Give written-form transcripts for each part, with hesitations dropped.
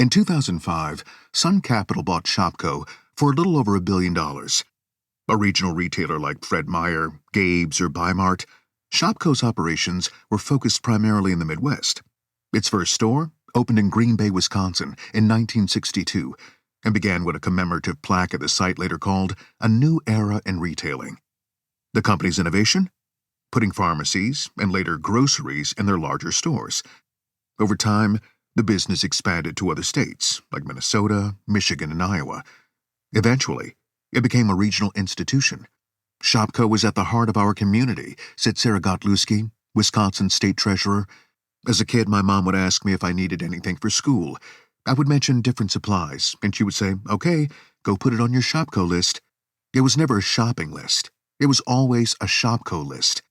In 2005, Sun Capital bought Shopko for a little over $1 billion. A regional retailer like Fred Meyer, Gabe's, or Bi-Mart, Shopko's operations were focused primarily in the Midwest. Its first store opened in Green Bay, Wisconsin in 1962 and began what a commemorative plaque at the site later called a new era in retailing. The company's innovation? Putting pharmacies and later groceries in their larger stores. Over time, the business expanded to other states like Minnesota, Michigan, and Iowa. Eventually, it became a regional institution. Shopko was at the heart of our community, said Sarah Gottluski, Wisconsin state treasurer. As a kid, my mom would ask me if I needed anything for school. I would mention different supplies, and she would say, "Okay, go put it on your Shopko list." It was never a shopping list. It was always a Shopko list.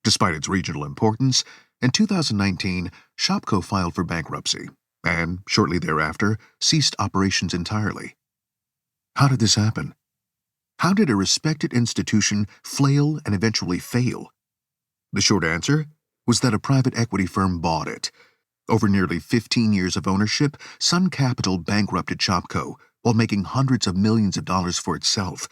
Despite its regional importance, in 2019, Shopko filed for bankruptcy and, shortly thereafter, ceased operations entirely. How did this happen? How did a respected institution flail and eventually fail? The short answer was that a private equity firm bought it. Over nearly 15 years of ownership, Sun Capital bankrupted Shopko while making hundreds of millions of dollars for itself.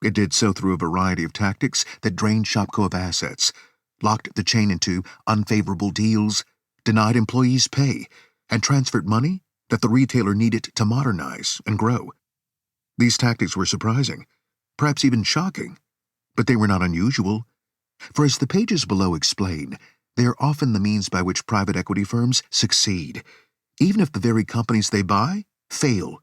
It did so through a variety of tactics that drained Shopko of assets, locked the chain into unfavorable deals, denied employees pay, and transferred money that the retailer needed to modernize and grow. These tactics were surprising, perhaps even shocking, but they were not unusual. For as the pages below explain, they are often the means by which private equity firms succeed, even if the very companies they buy fail.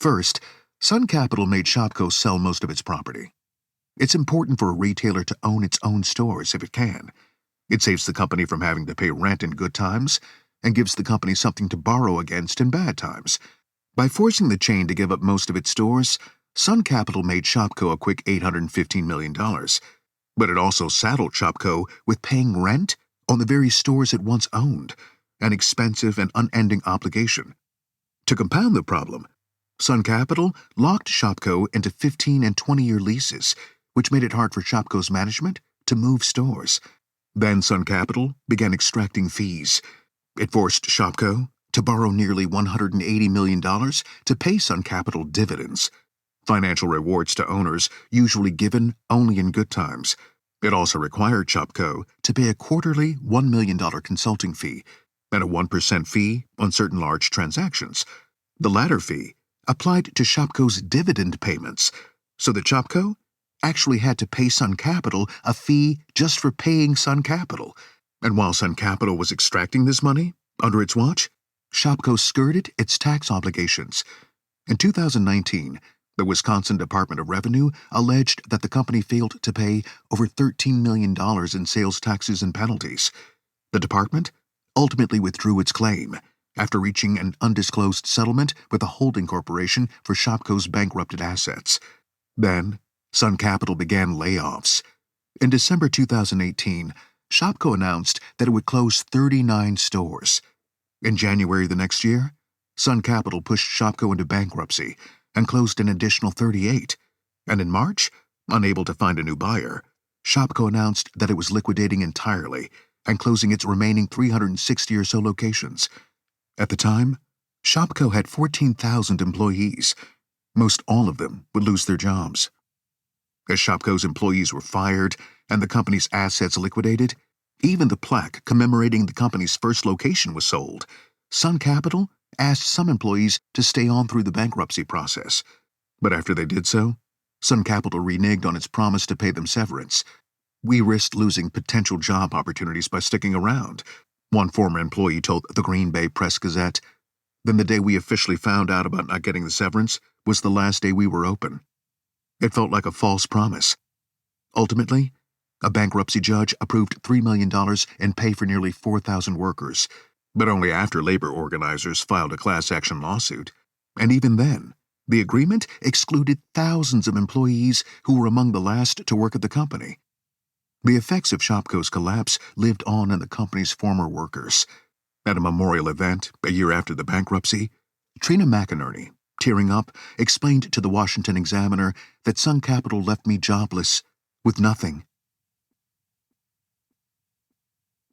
First, Sun Capital made Shopko sell most of its property. It's important for a retailer to own its own stores if it can. It saves the company from having to pay rent in good times and gives the company something to borrow against in bad times. By forcing the chain to give up most of its stores, Sun Capital made Shopko a quick $815 million. But it also saddled Shopko with paying rent on the very stores it once owned, an expensive and unending obligation. To compound the problem, Sun Capital locked Shopko into 15- and 20-year leases, which made it hard for Shopko's management to move stores. Then Sun Capital began extracting fees. It forced Shopko to borrow nearly $180 million to pay Sun Capital dividends, financial rewards to owners usually given only in good times. It also required Shopko to pay a quarterly $1 million consulting fee and a 1% fee on certain large transactions. The latter fee applied to Shopko's dividend payments, so that Shopko actually had to pay Sun Capital a fee just for paying Sun Capital. And while Sun Capital was extracting this money under its watch, Shopko skirted its tax obligations. In 2019, the Wisconsin Department of Revenue alleged that the company failed to pay over $13 million in sales taxes and penalties. The department ultimately withdrew its claim after reaching an undisclosed settlement with a holding corporation for Shopko's bankrupted assets. Then, Sun Capital began layoffs. In December 2018, Shopko announced that it would close 39 stores. In January the next year, Sun Capital pushed Shopko into bankruptcy and closed an additional 38. And in March, unable to find a new buyer, Shopko announced that it was liquidating entirely and closing its remaining 360 or so locations. At the time, Shopko had 14,000 employees. Most all of them would lose their jobs. As Shopko's employees were fired and the company's assets liquidated, even the plaque commemorating the company's first location was sold. Sun Capital asked some employees to stay on through the bankruptcy process. But after they did so, Sun Capital reneged on its promise to pay them severance. "We risked losing potential job opportunities by sticking around," one former employee told the Green Bay Press-Gazette. "Then the day we officially found out about not getting the severance was the last day we were open." It felt like a false promise. Ultimately, a bankruptcy judge approved $3 million in pay for nearly 4,000 workers, but only after labor organizers filed a class-action lawsuit. And even then, the agreement excluded thousands of employees who were among the last to work at the company. The effects of Shopko's collapse lived on in the company's former workers. At a memorial event a year after the bankruptcy, Trina McInerney, tearing up, explained to the Washington Examiner that Sun Capital left me jobless, with nothing.